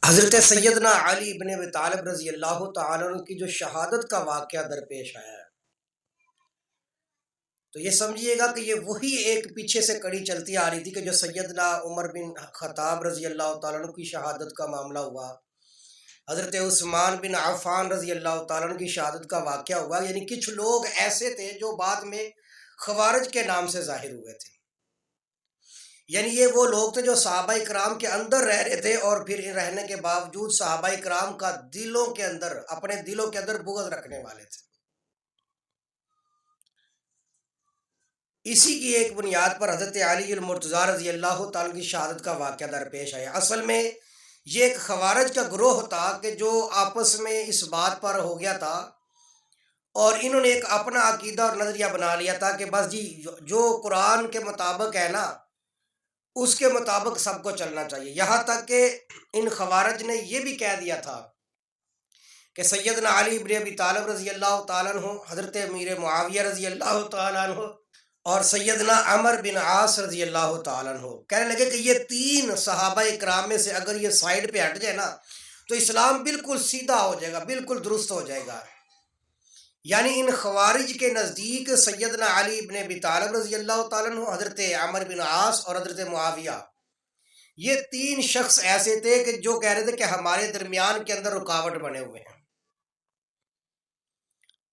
حضرت سیدنا علی بن ابی طالب رضی اللہ تعالیٰ عنہ کی جو شہادت کا واقعہ درپیش آیا ہے، تو یہ سمجھیے گا کہ یہ وہی ایک پیچھے سے کڑی چلتی آ رہی تھی کہ جو سیدنا عمر بن خطاب رضی اللہ تعالیٰ عنہ کی شہادت کا معاملہ ہوا، حضرت عثمان بن عفان رضی اللہ تعالیٰ عنہ کی شہادت کا واقعہ ہوا۔ یعنی کچھ لوگ ایسے تھے جو بعد میں خوارج کے نام سے ظاہر ہوئے تھے۔ یعنی یہ وہ لوگ تھے جو صحابہ کرام کے اندر رہ رہے تھے اور پھر رہنے کے باوجود صحابہ کرام کا دلوں کے اندر، اپنے دلوں کے اندر بغض رکھنے والے تھے۔ اسی کی ایک بنیاد پر حضرت علی المرتضیٰ رضی اللہ تعالیٰ کی شہادت کا واقعہ درپیش آیا۔ اصل میں یہ ایک خوارج کا گروہ تھا کہ جو آپس میں اس بات پر ہو گیا تھا اور انہوں نے ایک اپنا عقیدہ اور نظریہ بنا لیا تھا کہ بس جی جو قرآن کے مطابق ہے نا، اس کے مطابق سب کو چلنا چاہیے۔ یہاں تک کہ ان خوارج نے یہ بھی کہہ دیا تھا کہ سیدنا علی بن ابی طالب رضی اللہ تعالیٰ عنہ، حضرت امیر معاویہ رضی اللہ تعالیٰ عنہ اور سیدنا عمر بن عاص رضی اللہ تعالیٰ عنہ کہنے لگے کہ یہ تین صحابہ اکرام میں سے اگر یہ سائیڈ پہ ہٹ جائے نا تو اسلام بالکل سیدھا ہو جائے گا، بالکل درست ہو جائے گا۔ یعنی ان خوارج کے نزدیک سیدنا علی بن ابی طالب رضی اللہ تعالیٰ عنہ، حضرت عمر بن عاص اور حضرت معاویہ، یہ تین شخص ایسے تھے کہ جو کہہ رہے تھے کہ ہمارے درمیان کے اندر رکاوٹ بنے ہوئے ہیں،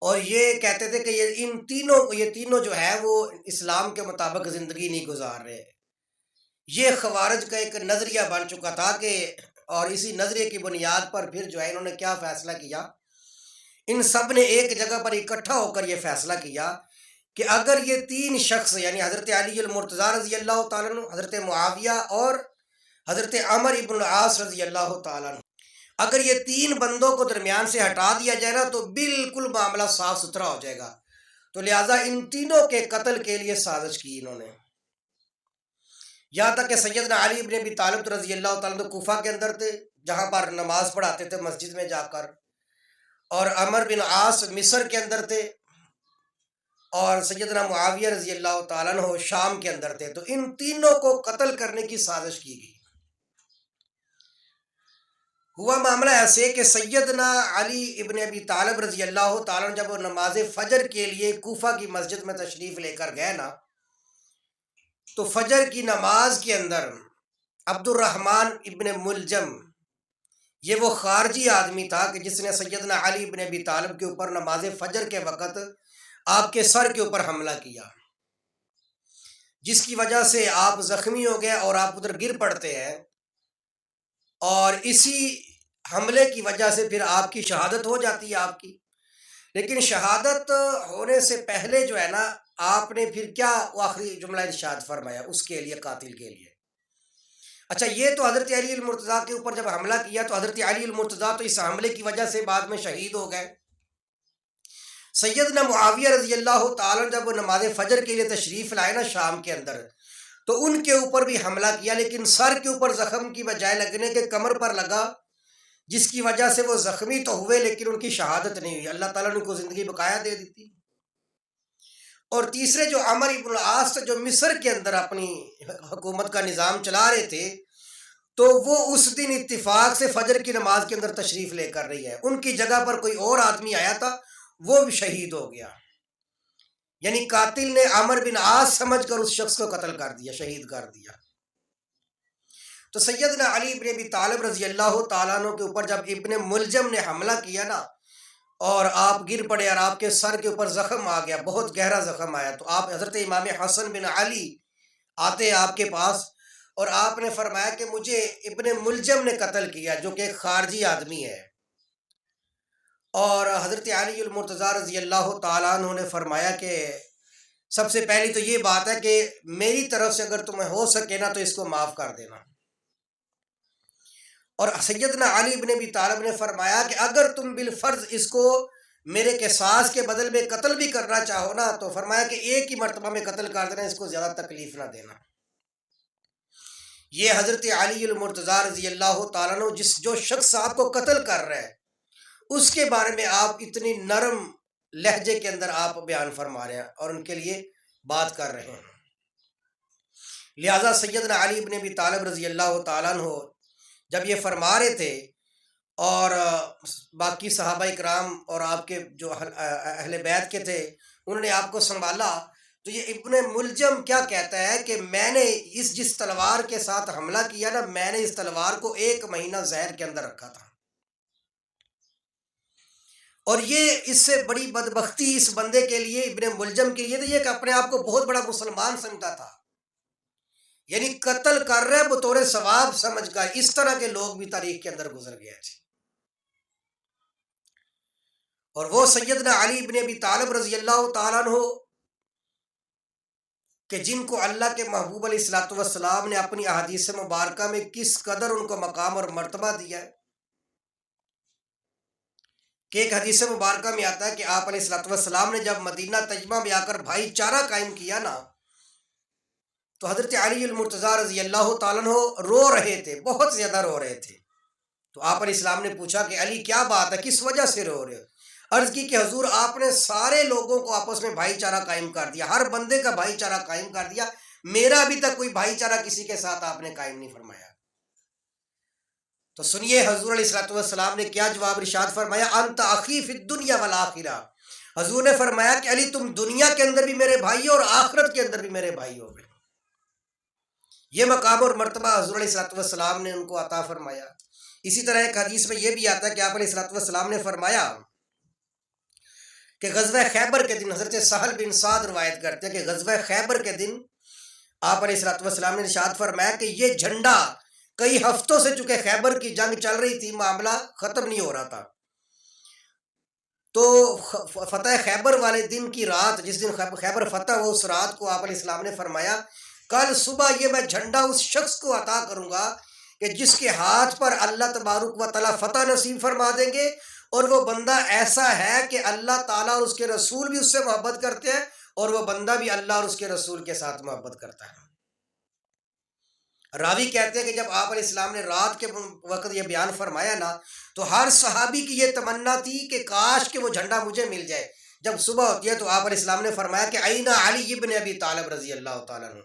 اور یہ کہتے تھے کہ یہ تینوں جو ہے وہ اسلام کے مطابق زندگی نہیں گزار رہے۔ یہ خوارج کا ایک نظریہ بن چکا تھا کہ، اور اسی نظریے کی بنیاد پر پھر جو ہے انہوں نے کیا فیصلہ کیا، ان سب نے ایک جگہ پر اکٹھا ہو کر یہ فیصلہ کیا کہ اگر یہ تین شخص یعنی حضرت علی المرتضیٰ رضی اللہ تعالیٰ عنہ، حضرت معاویہ اور حضرت عمر بن العاص رضی اللہ تعالیٰ عنہ، اگر یہ تین بندوں کو درمیان سے ہٹا دیا جائے نا تو بالکل معاملہ صاف ستھرا ہو جائے گا۔ تو لہٰذا ان تینوں کے قتل کے لیے سازش کی انہوں نے۔ یہاں تک کہ سیدنا علی بن ابی طالب رضی اللہ تعالیٰ عنہ کوفہ کے اندر تھے، جہاں پر نماز پڑھاتے تھے مسجد میں جا کر، اور عمر بن عاص مصر کے اندر تھے، اور سیدنا معاویہ رضی اللہ تعالیٰ عنہ شام کے اندر تھے۔ تو ان تینوں کو قتل کرنے کی سازش کی گئی۔ ہوا معاملہ ایسے کہ سیدنا علی ابن ابی طالب رضی اللہ تعالیٰ عنہ جب وہ نماز فجر کے لیے کوفہ کی مسجد میں تشریف لے کر گئے نا، تو فجر کی نماز کے اندر عبد الرحمن ابن ملجم، یہ وہ خارجی آدمی تھا کہ جس نے سیدنا علی ابن ابی طالب کے اوپر نماز فجر کے وقت آپ کے سر کے اوپر حملہ کیا، جس کی وجہ سے آپ زخمی ہو گئے اور آپ ادھر گر پڑتے ہیں، اور اسی حملے کی وجہ سے پھر آپ کی شہادت ہو جاتی ہے آپ کی۔ لیکن شہادت ہونے سے پہلے جو ہے نا، آپ نے پھر کیا آخری جملہ ارشاد فرمایا اس کے لیے، قاتل کے لیے؟ اچھا، یہ تو حضرت علی المرتضیٰ کے اوپر جب حملہ کیا تو حضرت علی المرتضیٰ تو اس حملے کی وجہ سے بعد میں شہید ہو گئے۔ سیدنا معاویہ رضی اللہ تعالیٰ جب وہ نماز فجر کے لیے تشریف لائے نا شام کے اندر، تو ان کے اوپر بھی حملہ کیا، لیکن سر کے اوپر زخم کی بجائے لگنے کے کمر پر لگا، جس کی وجہ سے وہ زخمی تو ہوئے لیکن ان کی شہادت نہیں ہوئی، اللہ تعالیٰ نے ان کو زندگی بقایا دے دی تھی۔ اور تیسرے جو عمر بن العاص جو مصر کے اندر اپنی حکومت کا نظام چلا رہے تھے، تو وہ اس دن اتفاق سے فجر کی نماز کے اندر تشریف لے کر رہی ہے، ان کی جگہ پر کوئی اور آدمی آیا تھا، وہ بھی شہید ہو گیا۔ یعنی قاتل نے عمر بن عاص سمجھ کر اس شخص کو قتل کر دیا، شہید کر دیا۔ تو سیدنا علی بن ابی طالب رضی اللہ تعالیٰ عنہ کے اوپر جب ابن ملجم نے حملہ کیا نا، اور آپ گر پڑے اور آپ کے سر کے اوپر زخم آ گیا، بہت گہرا زخم آیا، تو آپ حضرت امام حسن بن علی آتے آپ کے پاس، اور آپ نے فرمایا کہ مجھے ابن ملجم نے قتل کیا، جو کہ ایک خارجی آدمی ہے۔ اور حضرت علی المرتضیٰ رضی اللہ تعالیٰ عنہ نے فرمایا کہ سب سے پہلی تو یہ بات ہے کہ میری طرف سے اگر تمہیں ہو سکے نا تو اس کو معاف کر دینا۔ اور سیدنا علی بن ابی طالب نے فرمایا کہ اگر تم بالفرض اس کو میرے قصاص کے بدل میں قتل بھی کرنا چاہو نا، تو فرمایا کہ ایک ہی مرتبہ میں قتل کر دینا، اس کو زیادہ تکلیف نہ دینا۔ یہ حضرت علی المرتضیٰ رضی اللہ تعالیٰ عنہ جو شخص آپ کو قتل کر رہا ہے، اس کے بارے میں آپ اتنی نرم لہجے کے اندر آپ بیان فرما رہے ہیں اور ان کے لیے بات کر رہے ہیں۔ لہٰذا سیدنا علی بن ابی طالب رضی اللہ تعالیٰ عنہ جب یہ فرما رہے تھے اور باقی صحابہ کرام اور آپ کے جو اہل بیت کے تھے انہوں نے آپ کو سنبھالا، تو یہ ابن ملجم کیا کہتا ہے کہ میں نے جس تلوار کے ساتھ حملہ کیا نا، میں نے اس تلوار کو 1 مہینہ زہر کے اندر رکھا تھا، اور یہ اس سے بڑی بدبختی اس بندے کے لیے، ابن ملجم کے لیے، تو یہ کہ اپنے آپ کو بہت بڑا مسلمان سمجھتا تھا، یعنی قتل کر رہے بطور ثواب سمجھ کر. اس طرح کے لوگ بھی تاریخ کے اندر گزر گئے تھے. اور وہ سیدنا علی بن ابی طالب رضی اللہ تعالیٰ عنہ کہ جن کو اللہ کے محبوب علیہ الصلوۃ والسلام نے اپنی احادیث مبارکہ میں کس قدر ان کو مقام اور مرتبہ دیا ہے، کہ ایک حدیث مبارکہ میں آتا ہے کہ آپ علیہ الصلوۃ والسلام نے جب مدینہ طیبہ میں آ کر بھائی چارہ قائم کیا نا، تو حضرت علی المرتضیٰ رضی اللہ تعالیٰ عنہ رو رہے تھے، بہت زیادہ رو رہے تھے. تو آپ علیہ السلام نے پوچھا کہ علی کیا بات ہے، کس وجہ سے رو رہے ہو؟ عرض کی کہ حضور آپ نے سارے لوگوں کو آپس میں بھائی چارہ قائم کر دیا، ہر بندے کا بھائی چارہ قائم کر دیا، میرا ابھی تک کوئی بھائی چارہ کسی کے ساتھ آپ نے قائم نہیں فرمایا. تو سنیے حضور علیہ الصلوۃ والسلام نے کیا جواب ارشاد فرمایا، انت اخی فی الدنیا والآخرہ. حضور نے فرمایا کہ علی تم دنیا کے اندر بھی میرے بھائی ہو اور آخرت کے اندر بھی میرے بھائی ہو گئے. یہ مقام اور مرتبہ حضور علیہ الصلوۃ والسلام نے ان کو عطا فرمایا. اسی طرح ایک حدیث میں یہ بھی آتا ہے کہ آپ علیہ الصلوۃ والسلام نے فرمایا کہ غزوہ خیبر کے دن، حضرت سہل بن سعد روایت کرتے ہیں کہ غزوہ خیبر کے دن آپ علیہ الصلوۃ والسلام نے ارشاد فرمایا کہ یہ جھنڈا کئی ہفتوں سے، چونکہ خیبر کی جنگ چل رہی تھی، معاملہ ختم نہیں ہو رہا تھا، تو فتح خیبر والے دن کی رات، جس دن خیبر فتح ہو، اس رات کو آپ علیہ السلام نے فرمایا کل صبح یہ میں جھنڈا اس شخص کو عطا کروں گا کہ جس کے ہاتھ پر اللہ تبارک و تعالیٰ فتح نصیب فرما دیں گے، اور وہ بندہ ایسا ہے کہ اللہ تعالیٰ اور اس کے رسول بھی اس سے محبت کرتے ہیں، اور وہ بندہ بھی اللہ اور اس کے رسول کے ساتھ محبت کرتا ہے. راوی کہتے ہیں کہ جب آپ علیہ السلام نے رات کے وقت یہ بیان فرمایا نا، تو ہر صحابی کی یہ تمنا تھی کہ کاش کہ وہ جھنڈا مجھے مل جائے. جب صبح ہوتی ہے تو آپ علیہ السلام نے فرمایا کہ این علی ابن ابی طالب رضی اللہ تعالیٰ عنہ.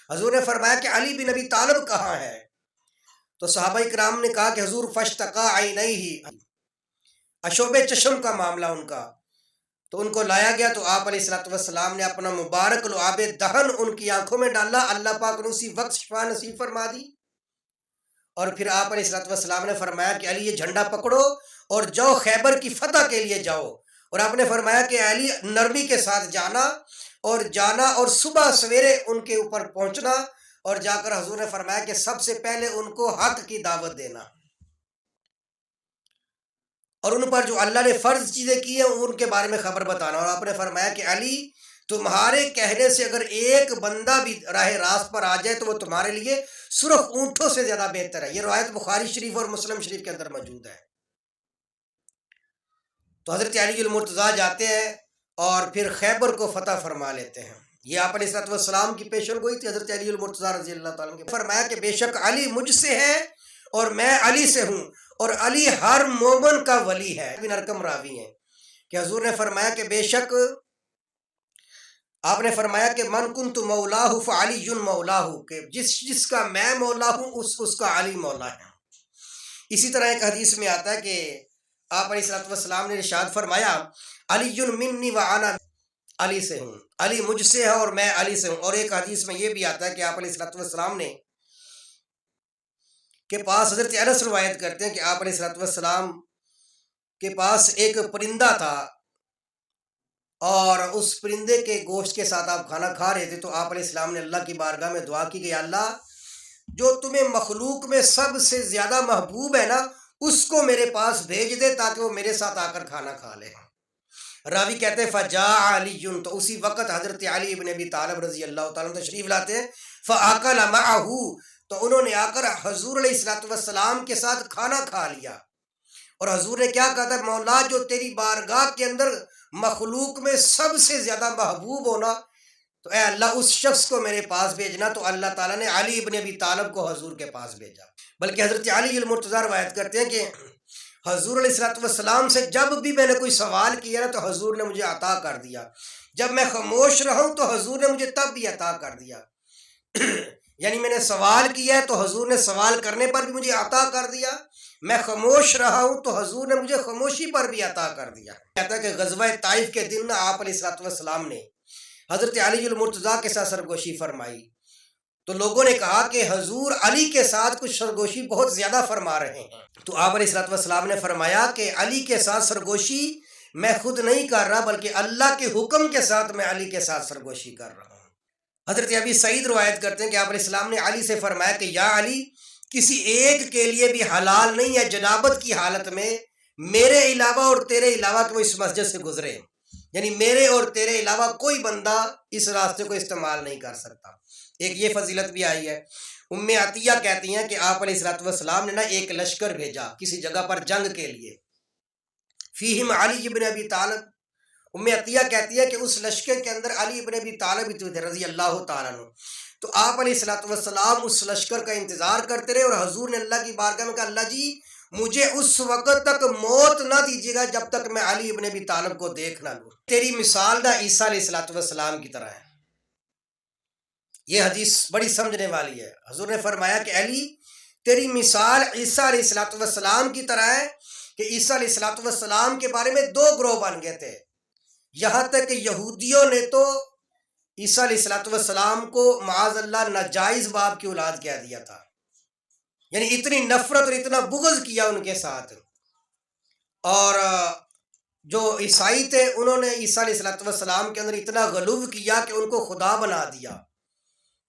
حضور نے فرمایا کہ علی بن ابی طالب کہاں ہے؟ تو صحابہ کرام نے کہا کہ حضور فاشتقا عینیہ، اشوب چشم کا معاملہ ان کا. تو ان کو لایا گیا تو آپ علیہ الصلوۃ والسلام نے اپنا مبارک لعاب دہن ان کی آنکھوں میں ڈالا، اللہ پاک نے اسی وقت شفا نصیب فرما دی. اور پھر آپ علیہ الصلوۃ والسلام نے فرمایا کہ علی یہ جھنڈا پکڑو اور جاؤ خیبر کی فتح کے لیے جاؤ. اور آپ نے فرمایا کہ علی نرمی کے ساتھ جانا اور صبح سویرے ان کے اوپر پہنچنا، اور جا کر حضور نے فرمایا کہ سب سے پہلے ان کو حق کی دعوت دینا، اور ان پر جو اللہ نے فرض چیزیں کی ہیں ان کے بارے میں خبر بتانا. اور آپ نے فرمایا کہ علی تمہارے کہنے سے اگر ایک بندہ بھی راہ راست پر آ جائے تو وہ تمہارے لیے سرخ اونٹوں سے زیادہ بہتر ہے. یہ روایت بخاری شریف اور مسلم شریف کے اندر موجود ہے. تو حضرت علی المرتضیٰ جاتے ہیں اور پھر خیبر کو فتح فرما لیتے ہیں. یہ آپ علیہ الصلوۃ والسلام کی پیشن گوئی تھی حضرت علی المرتضیٰ رضی اللہ تعالیٰ عنہ. فرمایا کہ بے شک علی مجھ سے ہے اور میں علی سے ہوں، اور علی ہر مومن کا ولی ہے. ابن ارقم راوی ہیں کہ حضور نے فرمایا کہ بے شک آپ نے فرمایا کہ من کنت مولاہ فعلی مولاہ، کہ جس کا میں مولا ہوں اس کا علی مولا ہے. اسی طرح ایک حدیث میں آتا ہے کہ آپ علیہ الصلوۃ والسلام نے ارشاد فرمایا علی منی وانا، علی سے ہوں، علی مجھ سے ہے اور میں علی سے ہوں. اور ایک حدیث میں یہ بھی آتا ہے کہ آپ علیہ الصلوۃ والسلام نے کے پاس، حضرت انس روایت کرتے ہیں کہ آپ علیہ الصلوۃ والسلام کے پاس ایک پرندہ تھا، اور اس پرندے کے گوشت کے ساتھ آپ کھانا کھا رہے تھے. تو آپ علیہ السلام نے اللہ کی بارگاہ میں دعا کی کہ اللہ جو تمہیں مخلوق میں سب سے زیادہ محبوب ہے نا، اس کو میرے پاس بھیج دے تاکہ وہ میرے ساتھ آ کر کھانا کھا لے. راوی کہتے ہیں فجاء علی، تو اسی وقت حضرت علی ابن ابی طالب رضی اللہ تعالیٰ تشریف لاتے ہیں. فاکل معہ، تو انہوں نے آ کر حضور علیہ الصلوۃ والسلام کے ساتھ کھانا کھا لیا. اور حضور نے کیا کہا تھا، مولا جو تیری بارگاہ کے اندر مخلوق میں سب سے زیادہ محبوب ہونا، تو اے اللہ اس شخص کو میرے پاس بھیجنا. تو اللہ تعالیٰ نے علی ابن ابی طالب کو حضور کے پاس بھیجا. بلکہ حضرت علی المرتضیٰ روایت کرتے ہیں کہ حضور علیہ الصلوۃ والسلام سے جب بھی میں نے کوئی سوال کیا نا تو حضور نے مجھے عطا کر دیا، جب میں خاموش رہا ہوں تو حضور نے مجھے تب بھی عطا کر دیا. یعنی میں نے سوال کیا ہے تو حضور نے سوال کرنے پر بھی مجھے عطا کر دیا، میں خاموش رہا ہوں تو حضور نے مجھے خاموشی پر بھی عطا کر دیا۔ کہتا ہے کہ غزوہ طائف کے دن آپ علیہ الصلوۃ والسلام نے حضرت علی المرتضیٰ کے ساتھ سرگوشی فرمائی، تو لوگوں نے کہا کہ حضور علی کے ساتھ کچھ سرگوشی بہت زیادہ فرما رہے ہیں۔ تو آپ علیہ الصلوۃ والسلام نے فرمایا کہ علی کے ساتھ سرگوشی میں خود نہیں کر رہا، بلکہ اللہ کے حکم کے ساتھ میں علی کے ساتھ سرگوشی کر رہا ہوں۔ حضرت ابی سعید روایت کرتے ہیں کہ آپ علیہ السلام نے علی سے فرمایا کہ یا علی، کسی ایک کے لیے بھی حلال نہیں ہے جنابت کی حالت میں میرے علاوہ اور تیرے علاوہ کہ وہ اس مسجد سے گزرے، یعنی میرے اور تیرے علاوہ کوئی بندہ اس راستے کو استعمال نہیں کر سکتا۔ ایک یہ فضیلت بھی آئی ہے۔ ام عطیہ کہتی ہیں کہ آپ علیہ الصلوۃ والسلام نے ایک لشکر بھیجا کسی جگہ پر جنگ کے لیے، فیہم علی ابن ابی طالب۔ ام عطیہ کہتی ہے کہ اس لشکر کے اندر علی ابن ابی طالب تھے رضی اللہ تعالیٰ عنہ۔ تو آپ علیہ الصلوۃ والسلام اس لشکر کا انتظار کرتے رہے، اور حضور نے اللہ کی بارگاہ میں کہا اللہ جی مجھے اس وقت تک موت نہ دیجیے گا جب تک میں علی ابن ابی طالب کو دیکھ نہ لوں۔ تیری مثال نہ عیسیٰ علیہ الصلوۃ والسلام کی طرح ہے۔ یہ حدیث بڑی سمجھنے والی ہے۔ حضور نے فرمایا کہ علی تیری مثال عیسیٰ علیہ الصلوۃ والسلام کی طرح ہے، کہ عیسیٰ علیہ الصلوۃ والسلام کے بارے میں دو گروہ بن گئے تھے، یہاں تک کہ یہودیوں نے تو عیسیٰ علیہ الصلوۃ والسلام کو معاذ اللہ ناجائز باپ کی اولاد کہہ دیا تھا، یعنی اتنی نفرت اور اتنا بغض کیا ان کے ساتھ۔ اور جو عیسائی تھے انہوں نے عیسیٰ علیہ الصلوۃ والسلام کے اندر اتنا غلو کیا کہ ان کو خدا بنا دیا۔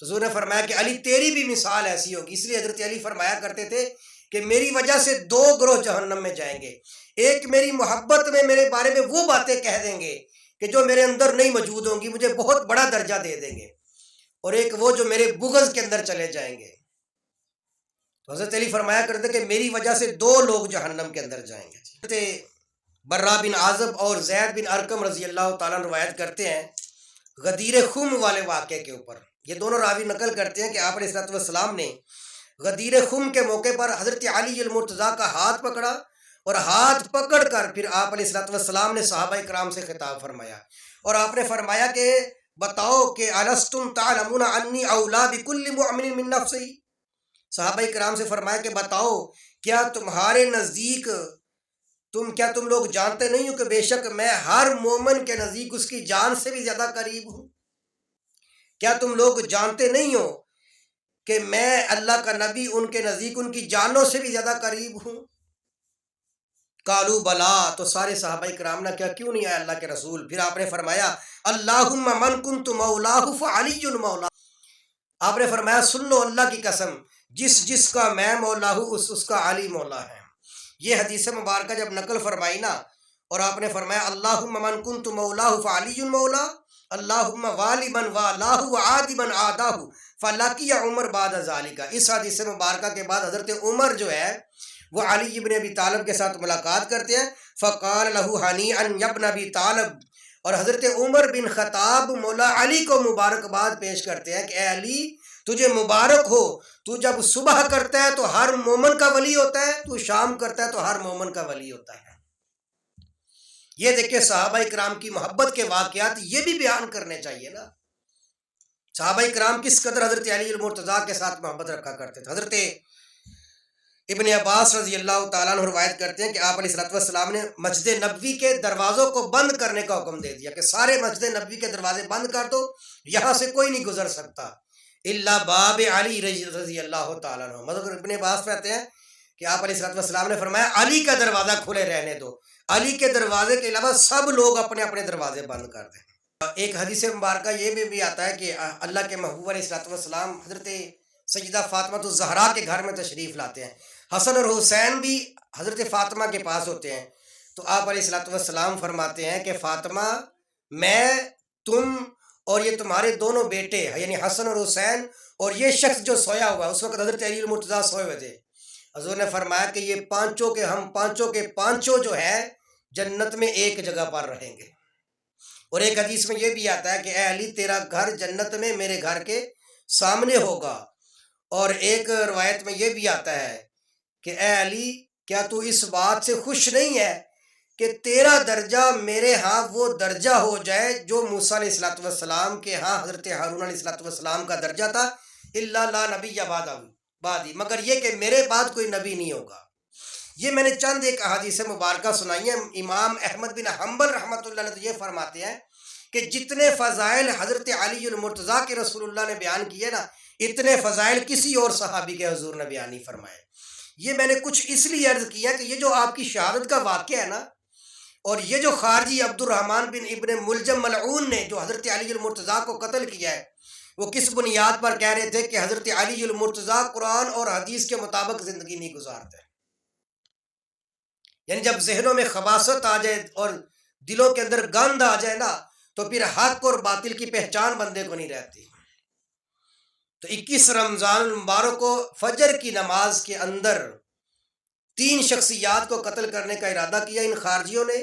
تو حضور نے فرمایا کہ علی تیری بھی مثال ایسی ہوگی۔ اس لیے حضرت علی فرمایا کرتے تھے کہ میری وجہ سے دو گروہ جہنم میں جائیں گے، ایک میری محبت میں میرے بارے میں وہ باتیں کہہ دیں گے کہ جو میرے اندر نہیں موجود ہوں گی، مجھے بہت بڑا درجہ دے دیں گے، اور ایک وہ جو میرے بغض کے اندر چلے جائیں گے۔ تو حضرت علی فرمایا کرتے کہ میری وجہ سے دو لوگ جہنم کے اندر جائیں گے۔ حضرت برا بن عازب اور زید بن ارقم رضی اللہ تعالیٰ روایت کرتے ہیں غدیر خم والے واقعے کے اوپر۔ یہ دونوں راوی نقل کرتے ہیں کہ آپ علیہ الصلوۃ والسلام نے غدیر خم کے موقع پر حضرت علی المرتضیٰ کا ہاتھ پکڑا، اور ہاتھ پکڑ کر پھر آپ علیہ الصلوۃ والسلام نے صحابہ کرام سے خطاب فرمایا، اور آپ نے فرمایا کہ بتاؤ کہ الستم تعلمون انی اولی بکل مؤمن من نفسہ۔ صحابہ کرام سے فرمایا کہ بتاؤ کیا تمہارے نزدیک کیا تم لوگ جانتے نہیں ہو کہ بے شک میں ہر مومن کے نزدیک اس کی جان سے بھی زیادہ قریب ہوں؟ کیا تم لوگ جانتے نہیں ہو کہ میں اللہ کا نبی ان کے نزدیک ان کی جانوں سے بھی زیادہ قریب ہوں؟ قالوا بلا، تو سارے صحابہ کرام نے کیا کیوں نہیں آیا اللہ کے رسول؟ پھر آپ نے فرمایا اللہم من کنت مولاہ فعلی مولا۔ آپ نے فرمایا سن لو اللہ کی قسم، جس کا میں مولا ہوں اس کا علی مولا ہے۔ یہ حدیث مبارکہ جب نقل فرمائی نا، اور آپ نے فرمایا اللہم من کنت مولاہ فعلی مولا، اللہم والی من والاہ وعادی من عاداہ فلقی عمر بعد ذالک۔ اس حدیث مبارکہ کے بعد حضرت عمر جو ہے وہ علی ابن ابی طالب کے ساتھ ملاقات کرتے ہیں، فقال لہ ہنیئا یا ابن ابی طالب، اور حضرت عمر بن خطاب مولا علی کو مبارکباد پیش کرتے ہیں کہ اے علی تجھے مبارک ہو، تو جب صبح کرتا ہے تو ہر مومن کا ولی ہوتا ہے، تو شام کرتا ہے تو ہر مومن کا ولی ہوتا ہے۔ یہ دیکھیں صحابہ کرام کی محبت کے واقعات یہ بھی بیان کرنے چاہیے نا۔ صحابہ کرام کس قدر حضرت علی المرتضیٰ کے ساتھ محبت رکھا کرتے تھے۔ حضرت ابن عباس رضی اللہ تعالیٰ عنہ روایت کرتے ہیں کہ آپ علیہ الصلوۃ والسلام نے مسجد نبوی کے دروازوں کو بند کرنے کا حکم دے دیا کہ سارے مسجد نبوی کے دروازے بند کر دو، یہاں سے کوئی نہیں گزر سکتا الا باب علی رضی اللہ تعالیٰ عنہ۔ مطلب ابن عباس کہتے ہیں کہ آپ علیہ الصلوۃ والسلام نے فرمایا علی کا دروازہ کھلے رہنے دو، علی کے دروازے کے علاوہ سب لوگ اپنے اپنے دروازے بند کر دیں۔ ایک حدیث مبارکہ یہ بھی آتا ہے کہ اللہ کے محبوب علیہ الصلوۃ والسلام حضرت سیدہ فاطمہ الزہرا کے گھر میں تشریف لاتے ہیں، حسن اور حسین بھی حضرت فاطمہ کے پاس ہوتے ہیں، تو آپ علیہ الصلوۃ والسلام فرماتے ہیں کہ فاطمہ میں، تم اور یہ تمہارے دونوں بیٹے یعنی حسن اور حسین اور یہ شخص جو سویا ہوا ہے، اس وقت حضرت علی المرتضیٰ سوئے ہوئے تھے، حضور نے فرمایا کہ یہ ہم پانچوں کے پانچوں جو ہے جنت میں ایک جگہ پر رہیں گے۔ اور ایک حدیث میں یہ بھی آتا ہے کہ اے علی تیرا گھر جنت میں میرے گھر کے سامنے ہوگا، اور ایک روایت میں یہ بھی آتا ہے کہ اے علی کیا تو اس بات سے خوش نہیں ہے کہ تیرا درجہ میرے ہاں وہ درجہ ہو جائے جو موسیٰ علیہ الصلوۃ والسلام کے ہاں حضرت ہارون علیہ الصلوۃ والسلام کا درجہ تھا، الا لا نبی بعدی، مگر یہ کہ میرے بعد کوئی نبی نہیں ہوگا۔ یہ میں نے چند ایک احادیث مبارکہ سنائی ہیں۔ امام احمد بن حنبل رحمۃ اللہ علیہ تو یہ فرماتے ہیں کہ جتنے فضائل حضرت علی المرتضیٰ کے رسول اللہ نے بیان کیے نا، اتنے فضائل کسی اور صحابی کے حضور نے بیان نہیں فرمائے۔ یہ میں نے کچھ اس لیے عرض کیا کہ یہ جو آپ کی شہادت کا واقعہ ہے نا، اور یہ جو خارجی عبد الرحمن بن ابن ملجم ملعون نے جو حضرت علی المرتضیٰ کو قتل کیا ہے، وہ کس بنیاد پر کہہ رہے تھے کہ حضرت علی المرتضیٰ قرآن اور حدیث کے مطابق زندگی نہیں گزارتے؟ یعنی جب ذہنوں میں خباثت آ جائے اور دلوں کے اندر گند آ جائے نا، تو پھر حق اور باطل کی پہچان بندے کو نہیں رہتی۔ تو 21 رمضان المبارک کو فجر کی نماز کے اندر 3 شخصیات کو قتل کرنے کا ارادہ کیا ان خارجیوں نے۔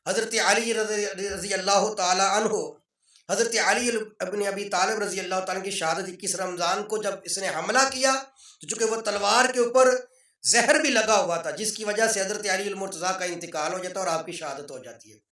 حضرت علی رضی اللہ تعالی عنہ، حضرت علی ابن ابی طالب رضی اللہ تعالیٰ کی شہادت 21 رمضان کو جب اس نے حملہ کیا، تو چونکہ وہ تلوار کے اوپر زہر بھی لگا ہوا تھا، جس کی وجہ سے حضرت علی المرتضیٰ کا انتقال ہو جاتا ہے اور آپ کی شہادت ہو جاتی ہے۔